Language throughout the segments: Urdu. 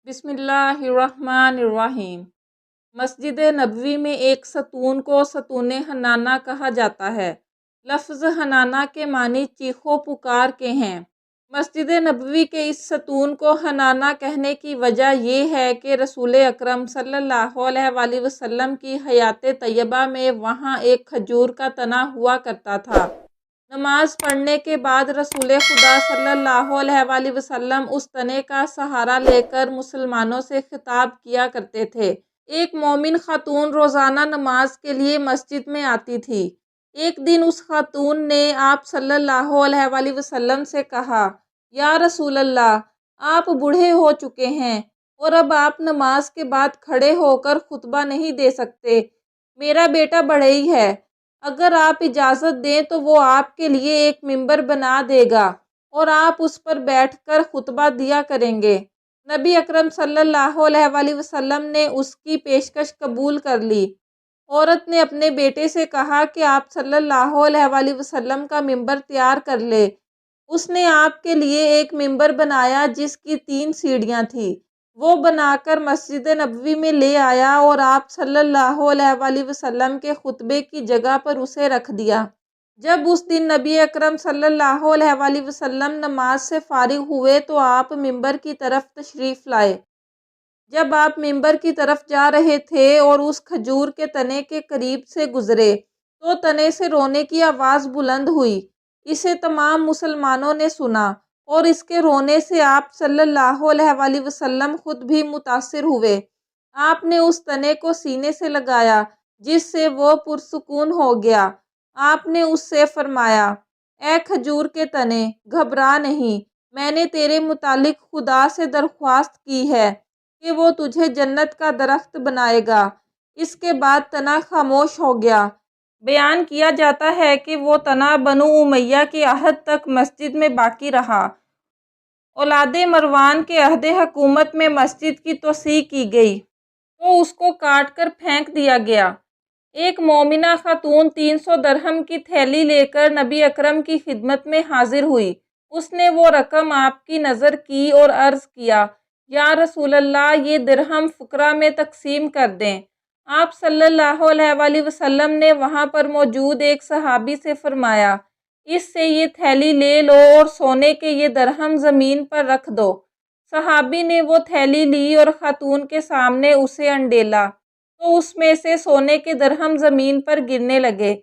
بسم اللہ الرحمن الرحیم۔ مسجد نبوی میں ایک ستون کو ستون حنانہ کہا جاتا ہے۔ لفظ حنانہ کے معنی چیخو پکار کے ہیں۔ مسجد نبوی کے اس ستون کو حنانہ کہنے کی وجہ یہ ہے کہ رسول اکرم صلی اللہ علیہ وآلہ وسلم کی حیات طیبہ میں وہاں ایک کھجور کا تنا ہوا کرتا تھا۔ نماز پڑھنے کے بعد رسول خدا صلی اللہ علیہ وآلہ وسلم اس تنے کا سہارا لے کر مسلمانوں سے خطاب کیا کرتے تھے۔ ایک مومن خاتون روزانہ نماز کے لیے مسجد میں آتی تھی۔ ایک دن اس خاتون نے آپ صلی اللہ علیہ وآلہ وسلم سے کہا، یا رسول اللہ، آپ بوڑھے ہو چکے ہیں اور اب آپ نماز کے بعد کھڑے ہو کر خطبہ نہیں دے سکتے۔ میرا بیٹا بڑھئی ہے، اگر آپ اجازت دیں تو وہ آپ کے لیے ایک ممبر بنا دے گا اور آپ اس پر بیٹھ کر خطبہ دیا کریں گے۔ نبی اکرم صلی اللہ علیہ وآلہ وسلم نے اس کی پیشکش قبول کر لی۔ عورت نے اپنے بیٹے سے کہا کہ آپ صلی اللہ علیہ وآلہ وسلم کا ممبر تیار کر لے۔ اس نے آپ کے لیے ایک ممبر بنایا جس کی 3 سیڑھیاں تھیں۔ وہ بنا کر مسجد نبوی میں لے آیا اور آپ صلی اللہ علیہ وآلہ وسلم کے خطبے کی جگہ پر اسے رکھ دیا۔ جب اس دن نبی اکرم صلی اللہ علیہ وآلہ وسلم نماز سے فارغ ہوئے تو آپ ممبر کی طرف تشریف لائے۔ جب آپ ممبر کی طرف جا رہے تھے اور اس کھجور کے تنے کے قریب سے گزرے تو تنے سے رونے کی آواز بلند ہوئی۔ اسے تمام مسلمانوں نے سنا اور اس کے رونے سے آپ صلی اللہ علیہ وآلہ وسلم خود بھی متاثر ہوئے۔ آپ نے اس تنے کو سینے سے لگایا جس سے وہ پرسکون ہو گیا۔ آپ نے اس سے فرمایا، اے کھجور کے تنے، گھبرا نہیں، میں نے تیرے متعلق خدا سے درخواست کی ہے کہ وہ تجھے جنت کا درخت بنائے گا۔ اس کے بعد تنا خاموش ہو گیا۔ بیان کیا جاتا ہے کہ وہ تنا بنو امیہ کے عہد تک مسجد میں باقی رہا۔ اولاد مروان کے عہد حکومت میں مسجد کی توسیع کی گئی تو اس کو کاٹ کر پھینک دیا گیا۔ ایک مومنہ خاتون 300 درہم کی تھیلی لے کر نبی اکرم کی خدمت میں حاضر ہوئی۔ اس نے وہ رقم آپ کی نظر کی اور عرض کیا، یا رسول اللہ، یہ درہم فقراء میں تقسیم کر دیں۔ آپ صلی اللہ علیہ وآلہ وسلم نے وہاں پر موجود ایک صحابی سے فرمایا، اس سے یہ تھیلی لے لو اور سونے کے یہ درہم زمین پر رکھ دو۔ صحابی نے وہ تھیلی لی اور خاتون کے سامنے اسے انڈیلا تو اس میں سے سونے کے درہم زمین پر گرنے لگے۔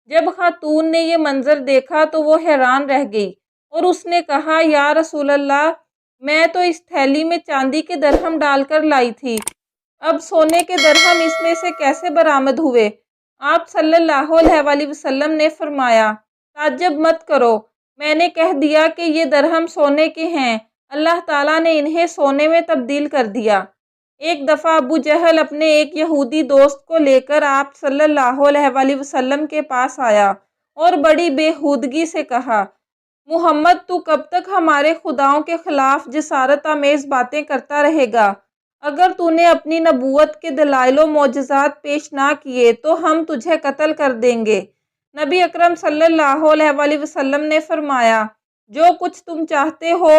جب خاتون نے یہ منظر دیکھا تو وہ حیران رہ گئی اور اس نے کہا، یا رسول اللہ، میں تو اس تھیلی میں چاندی کے درہم ڈال کر لائی تھی، اب سونے کے درہم اس میں سے کیسے برآمد ہوئے؟ آپ صلی اللہ علیہ وآلہ وسلم نے فرمایا، تعجب مت کرو، میں نے کہہ دیا کہ یہ درہم سونے کے ہیں، اللہ تعالیٰ نے انہیں سونے میں تبدیل کر دیا۔ ایک دفعہ ابو جہل اپنے ایک یہودی دوست کو لے کر آپ صلی اللہ علیہ وآلہ وسلم کے پاس آیا اور بڑی بےہودگی سے کہا، محمد، تو کب تک ہمارے خداؤں کے خلاف جسارت آمیز باتیں کرتا رہے گا؟ اگر تو نے اپنی نبوت کے دلائل و معجزات پیش نہ کیے تو ہم تجھے قتل کر دیں گے۔ نبی اکرم صلی اللہ علیہ وآلہ وسلم نے فرمایا، جو کچھ تم چاہتے ہو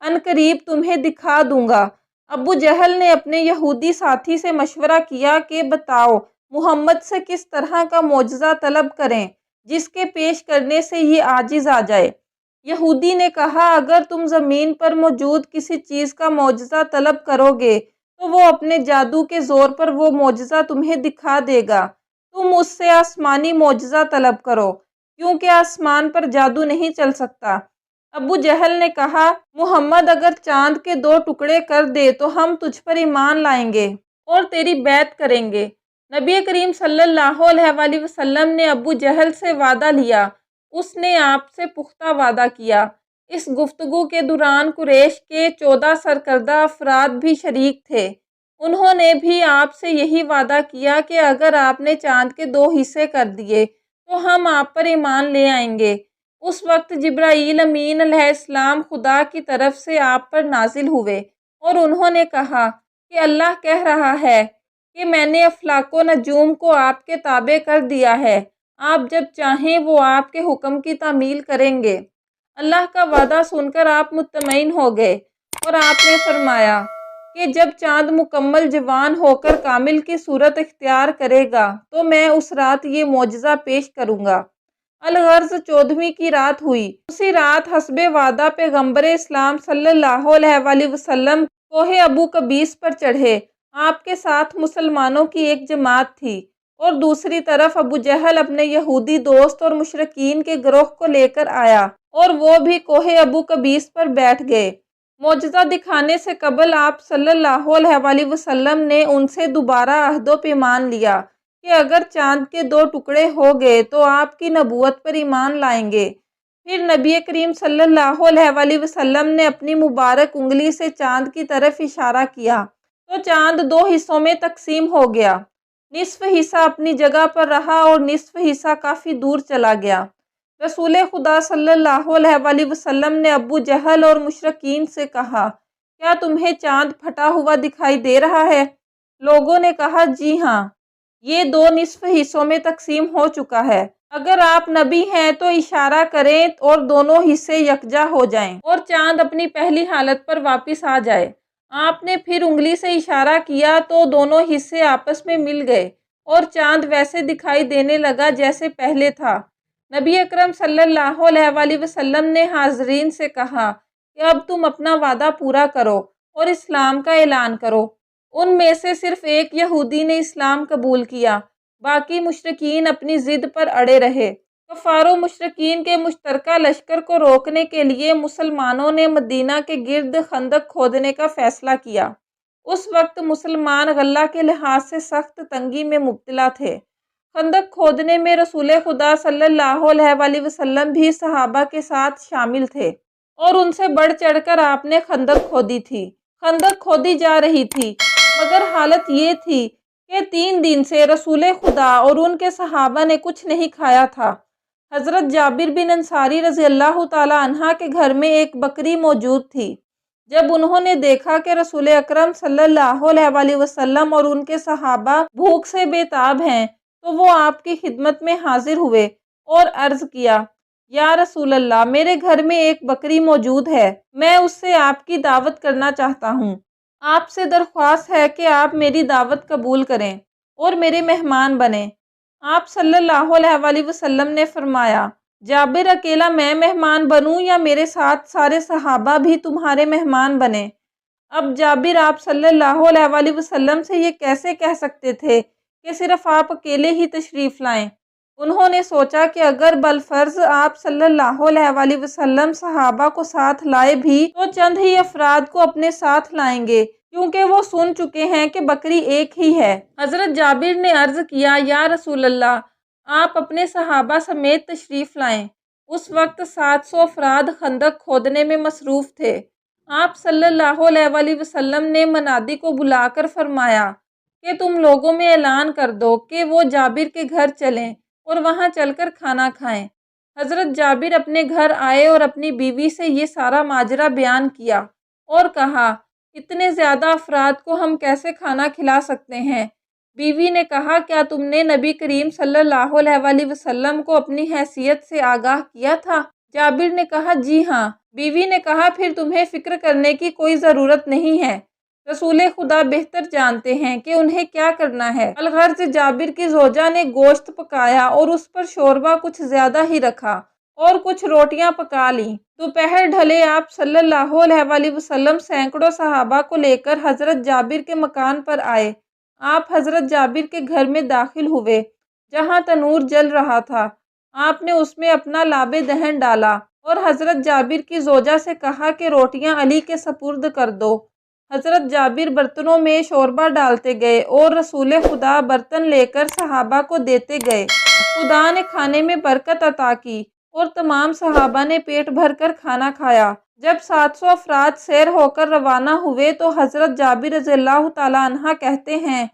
عنقریب تمہیں دکھا دوں گا۔ ابو جہل نے اپنے یہودی ساتھی سے مشورہ کیا کہ بتاؤ محمد سے کس طرح کا معجزہ طلب کریں جس کے پیش کرنے سے یہ عاجز آ جائے۔ یہودی نے کہا، اگر تم زمین پر موجود کسی چیز کا معجزہ طلب کرو گے تو وہ اپنے جادو کے زور پر وہ معجزہ تمہیں دکھا دے گا۔ تم اس سے آسمانی معجزہ طلب کرو کیونکہ آسمان پر جادو نہیں چل سکتا۔ ابو جہل نے کہا، محمد اگر چاند کے 2 ٹکڑے کر دے تو ہم تجھ پر ایمان لائیں گے اور تیری بیعت کریں گے۔ نبی کریم صلی اللہ علیہ وآلہ وسلم نے ابو جہل سے وعدہ لیا۔ اس نے آپ سے پختہ وعدہ کیا۔ اس گفتگو کے دوران قریش کے 14 سرکردہ افراد بھی شریک تھے۔ انہوں نے بھی آپ سے یہی وعدہ کیا کہ اگر آپ نے چاند کے 2 حصے کر دیے تو ہم آپ پر ایمان لے آئیں گے۔ اس وقت جبرائیل امین علیہ السلام خدا کی طرف سے آپ پر نازل ہوئے اور انہوں نے کہا کہ اللہ کہہ رہا ہے کہ میں نے افلاک و نجوم کو آپ کے تابع کر دیا ہے، آپ جب چاہیں وہ آپ کے حکم کی تعمیل کریں گے۔ اللہ کا وعدہ سن کر آپ مطمئن ہو گئے اور آپ نے فرمایا، کہ جب چاند مکمل جوان ہو کر کامل کی صورت اختیار کرے گا تو میں اس رات یہ معجزہ پیش کروں گا۔ الغرض 14ویں کی رات ہوئی۔ اسی رات حسب وعدہ پیغمبر اسلام صلی اللہ علیہ وآلہ وسلم کوہ ابو قبیس پر چڑھے۔ آپ کے ساتھ مسلمانوں کی ایک جماعت تھی اور دوسری طرف ابو جہل اپنے یہودی دوست اور مشرکین کے گروہ کو لے کر آیا اور وہ بھی کوہ ابو قبیس پر بیٹھ گئے۔ معجزہ دکھانے سے قبل آپ صلی اللہ علیہ وآلہ وسلم نے ان سے دوبارہ عہد و پیمان لیا کہ اگر چاند کے 2 ٹکڑے ہو گئے تو آپ کی نبوت پر ایمان لائیں گے۔ پھر نبی کریم صلی اللہ علیہ وآلہ وسلم نے اپنی مبارک انگلی سے چاند کی طرف اشارہ کیا تو چاند 2 حصوں میں تقسیم ہو گیا۔ نصف حصہ اپنی جگہ پر رہا اور نصف حصہ کافی دور چلا گیا۔ رسول خدا صلی اللہ علیہ وآلہ وسلم نے ابو جہل اور مشرکین سے کہا، کیا تمہیں چاند پھٹا ہوا دکھائی دے رہا ہے؟ لوگوں نے کہا، جی ہاں، یہ 2 نصف حصوں میں تقسیم ہو چکا ہے۔ اگر آپ نبی ہیں تو اشارہ کریں اور دونوں حصے یکجا ہو جائیں اور چاند اپنی پہلی حالت پر واپس آ جائے۔ آپ نے پھر انگلی سے اشارہ کیا تو دونوں حصے آپس میں مل گئے اور چاند ویسے دکھائی دینے لگا جیسے پہلے تھا۔ نبی اکرم صلی اللہ علیہ وآلہ وسلم نے حاضرین سے کہا کہ اب تم اپنا وعدہ پورا کرو اور اسلام کا اعلان کرو۔ ان میں سے صرف ایک یہودی نے اسلام قبول کیا، باقی مشرکین اپنی ضد پر اڑے رہے۔ کفار و مشرکین کے مشترکہ لشکر کو روکنے کے لیے مسلمانوں نے مدینہ کے گرد خندق کھودنے کا فیصلہ کیا۔ اس وقت مسلمان غلہ کے لحاظ سے سخت تنگی میں مبتلا تھے۔ خندق کھودنے میں رسول خدا صلی اللہ علیہ وآلہ وسلم بھی صحابہ کے ساتھ شامل تھے اور ان سے بڑھ چڑھ کر آپ نے خندق کھودی تھی۔ خندق کھودی جا رہی تھی مگر حالت یہ تھی کہ 3 دن سے رسول خدا اور ان کے صحابہ نے کچھ نہیں کھایا تھا۔ حضرت جابر بن انصاری رضی اللہ تعالی عنہ کے گھر میں ایک بکری موجود تھی۔ جب انہوں نے دیکھا کہ رسول اکرم صلی اللہ علیہ وآلہ وسلم اور ان کے صحابہ بھوک سے بے تاب ہیں تو وہ آپ کی خدمت میں حاضر ہوئے اور عرض کیا، یا رسول اللہ، میرے گھر میں ایک بکری موجود ہے، میں اس سے آپ کی دعوت کرنا چاہتا ہوں۔ آپ سے درخواست ہے کہ آپ میری دعوت قبول کریں اور میرے مہمان بنیں۔ آپ صلی اللہ علیہ وآلہ وسلم نے فرمایا، جابر، اکیلا میں مہمان بنوں یا میرے ساتھ سارے صحابہ بھی تمہارے مہمان بنیں؟ اب جابر آپ صلی اللہ علیہ وآلہ وسلم سے یہ کیسے کہہ سکتے تھے کہ صرف آپ اکیلے ہی تشریف لائیں؟ انہوں نے سوچا کہ اگر بالفرض آپ صلی اللہ علیہ وآلہ وسلم صحابہ کو ساتھ لائے بھی تو چند ہی افراد کو اپنے ساتھ لائیں گے، کیونکہ وہ سن چکے ہیں کہ بکری ایک ہی ہے۔ حضرت جابر نے عرض کیا، یا رسول اللہ، آپ اپنے صحابہ سمیت تشریف لائیں۔ اس وقت 700 افراد خندق کھودنے میں مصروف تھے۔ آپ صلی اللہ علیہ وآلہ وسلم نے منادی کو بلا کر فرمایا کہ تم لوگوں میں اعلان کر دو کہ وہ جابر کے گھر چلیں اور وہاں چل کر کھانا کھائیں۔ حضرت جابر اپنے گھر آئے اور اپنی بیوی سے یہ سارا ماجرا بیان کیا اور کہا، اتنے زیادہ افراد کو ہم کیسے کھانا کھلا سکتے ہیں؟ بیوی نے کہا، کیا تم نے نبی کریم صلی اللہ علیہ وآلہ وسلم کو اپنی حیثیت سے آگاہ کیا تھا؟ جابر نے کہا، جی ہاں۔ بیوی نے کہا، پھر تمہیں فکر کرنے کی کوئی ضرورت نہیں ہے، رسول خدا بہتر جانتے ہیں کہ انہیں کیا کرنا ہے۔ الغرض جابر کی زوجہ نے گوشت پکایا اور اس پر شوربہ کچھ زیادہ ہی رکھا اور کچھ روٹیاں پکا لیں۔ دوپہر ڈھلے آپ صلی اللہ علیہ وآلہ وسلم سینکڑوں صحابہ کو لے کر حضرت جابر کے مکان پر آئے۔ آپ حضرت جابر کے گھر میں داخل ہوئے جہاں تنور جل رہا تھا۔ آپ نے اس میں اپنا لاب دہن ڈالا اور حضرت جابر کی زوجہ سے کہا کہ روٹیاں علی کے سپرد کر دو۔ حضرت جابر برتنوں میں شوربہ ڈالتے گئے اور رسول خدا برتن لے کر صحابہ کو دیتے گئے۔ خدا نے کھانے میں برکت عطا کی اور تمام صحابہ نے پیٹ بھر کر کھانا کھایا۔ جب 700 افراد سیر ہو کر روانہ ہوئے تو حضرت جابر رضی اللہ تعالیٰ عنہ کہتے ہیں،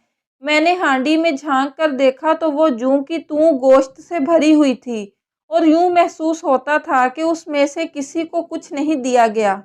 میں نے ہانڈی میں جھانک کر دیکھا تو وہ جوں کی توں گوشت سے بھری ہوئی تھی اور یوں محسوس ہوتا تھا کہ اس میں سے کسی کو کچھ نہیں دیا گیا۔